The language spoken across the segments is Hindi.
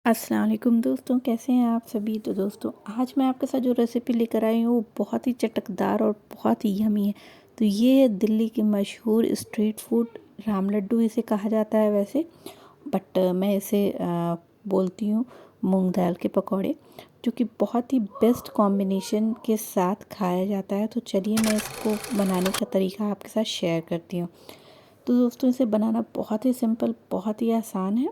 अस्सलाम वालेकुम दोस्तों, कैसे हैं आप सभी। तो दोस्तों आज मैं आपके साथ जो रेसिपी लेकर आई हूँ वो बहुत ही चटकदार और बहुत ही यमी है। तो ये है दिल्ली की मशहूर स्ट्रीट फूड राम लड्डू इसे कहा जाता है वैसे, बट मैं इसे बोलती हूँ मूंग दाल के पकौड़े, जो कि बहुत ही बेस्ट कॉम्बिनेशन के साथ खाया जाता है। तो चलिए मैं इसको बनाने का तरीका आपके साथ शेयर करती हूँ। तो दोस्तों इसे बनाना बहुत ही सिंपल, बहुत ही आसान है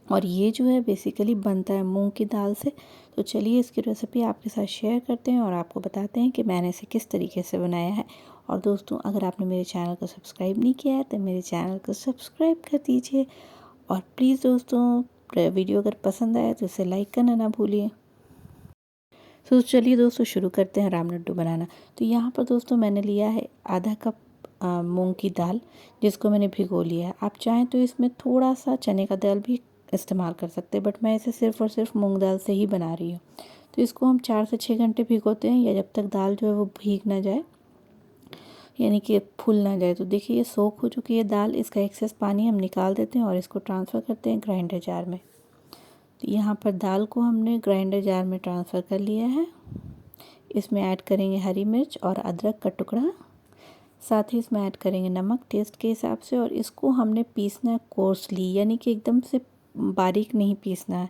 और ये जो है बेसिकली बनता है मूंग की दाल से। तो चलिए इसकी रेसिपी आपके साथ शेयर करते हैं और आपको बताते हैं कि मैंने इसे किस तरीके से बनाया है। और दोस्तों अगर आपने मेरे चैनल को सब्सक्राइब नहीं किया है तो मेरे चैनल को सब्सक्राइब कर दीजिए और प्लीज़ दोस्तों वीडियो अगर पसंद आए तो इसे लाइक करना ना भूलिए। तो चलिए दोस्तों शुरू करते हैं राम लड्डू बनाना। तो यहाँ पर दोस्तों मैंने लिया है आधा कप मूंग की दाल, जिसको मैंने भिगो लिया है। आप चाहें तो इसमें थोड़ा सा चने का दाल भी इस्तेमाल कर सकते हैं, बट मैं इसे सिर्फ़ और सिर्फ मूंग दाल से ही बना रही हूँ। तो इसको हम 4 से 6 घंटे भिगोते हैं, या जब तक दाल जो है वो भीग ना जाए, यानी कि फूल ना जाए। तो देखिए ये सोख हो चुकी है दाल, इसका एक्सेस पानी हम निकाल देते हैं और इसको ट्रांसफ़र करते हैं ग्राइंडर जार में। तो यहाँ पर दाल को हमने ग्राइंडर जार में ट्रांसफ़र कर लिया है। इसमें ऐड करेंगे हरी मिर्च और अदरक का टुकड़ा, साथ ही इसमें ऐड करेंगे नमक टेस्ट के हिसाब से। और इसको हमने पीसना है कोर्सली, यानी कि एकदम से बारीक नहीं पीसना है।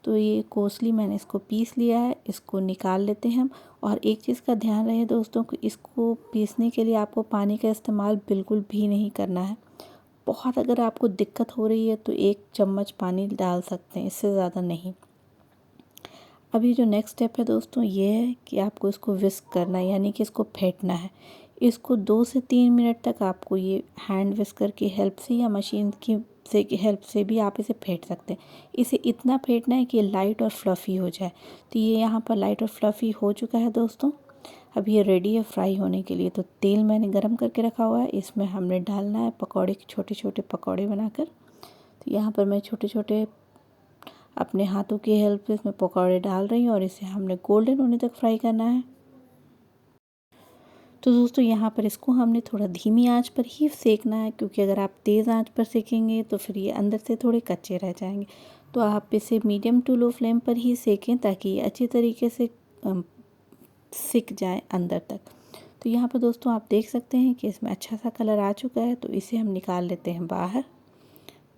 तो ये कोर्सली मैंने इसको पीस लिया है, इसको निकाल लेते हैं हम। और एक चीज़ का ध्यान रहे दोस्तों कि इसको पीसने के लिए आपको पानी का इस्तेमाल बिल्कुल भी नहीं करना है। बहुत अगर आपको दिक्कत हो रही है तो 1 चम्मच पानी डाल सकते हैं, इससे ज़्यादा नहीं। अभी जो नेक्स्ट स्टेप है दोस्तों ये है कि आपको इसको विस्क करना है, यानी कि इसको फेंटना है। इसको 2 से 3 मिनट तक आपको ये हैंड विस्कर की हेल्प से या मशीन की हेल्प से भी आप इसे फेंट सकते हैं। इसे इतना फेंटना है कि लाइट और फ्लफ़ी हो जाए। तो ये यहाँ पर लाइट और फ्लफ़ी हो चुका है दोस्तों। अब ये रेडी है फ्राई होने के लिए। तो तेल मैंने गरम करके रखा हुआ है, इसमें हमने डालना है पकौड़े, छोटे छोटे पकौड़े बनाकर। तो यहाँ पर मैं छोटे छोटे अपने हाथों की हेल्प से इसमें पकौड़े डाल रही हूँ और इसे हमने गोल्डन होने तक फ्राई करना है। तो दोस्तों यहाँ पर इसको हमने थोड़ा धीमी आंच पर ही सेकना है, क्योंकि अगर आप तेज़ आंच पर सेकेंगे तो फिर ये अंदर से थोड़े कच्चे रह जाएंगे। तो आप इसे मीडियम टू लो फ्लेम पर ही सेकें ताकि ये अच्छी तरीके से सिक जाए अंदर तक। तो यहाँ पर दोस्तों आप देख सकते हैं कि इसमें अच्छा सा कलर आ चुका है। तो इसे हम निकाल लेते हैं बाहर।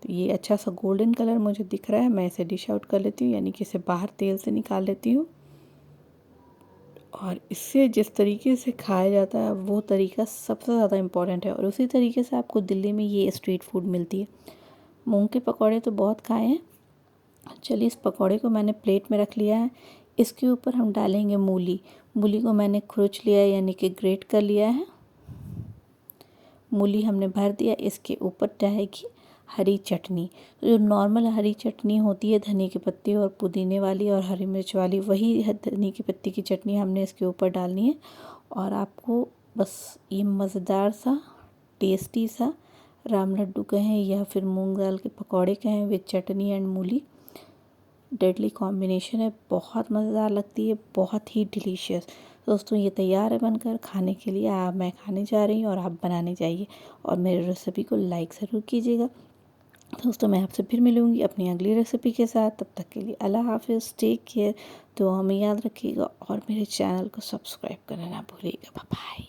तो ये अच्छा सा गोल्डन कलर मुझे दिख रहा है, मैं इसे डिश आउट कर लेती हूँ, यानी कि इसे बाहर तेल से निकाल लेती हूँ। और इससे जिस तरीके से खाया जाता है वो तरीका सबसे ज़्यादा इम्पॉर्टेंट है, और उसी तरीके से आपको दिल्ली में ये स्ट्रीट फूड मिलती है। मूंग के पकौड़े तो बहुत खाए हैं। चलिए इस पकौड़े को मैंने प्लेट में रख लिया है। इसके ऊपर हम डालेंगे मूली। मूली को मैंने खुरच लिया है, यानी कि ग्रेट कर लिया है। मूली हमने भर दिया। इसके ऊपर जाएगी हरी चटनी। तो जो नॉर्मल हरी चटनी होती है धनिया के पत्ते और पुदीने वाली और हरी मिर्च वाली, वही धनिया की पत्ती की चटनी हमने इसके ऊपर डालनी है। और आपको बस ये मज़ेदार सा, टेस्टी सा राम लड्डू कहें या फिर मूंग दाल के पकौड़े कहें विद चटनी एंड मूली, डेडली कॉम्बिनेशन है। बहुत मज़ेदार लगती है, बहुत ही डिलीशियस। दोस्तों ये तैयार है बनकर खाने के लिए। मैं खाने जा रही हूँ और आप बनाने जाइए और मेरे रेसिपी को लाइक ज़रूर कीजिएगा। दोस्तों मैं आपसे फिर मिलूँगी अपनी अगली रेसिपी के साथ। तब तक के लिए अल्लाह हाफ़िज़, टेक केयर। तो हमें याद रखिएगा और मेरे चैनल को सब्सक्राइब करना ना भूलिएगा। Bye bye.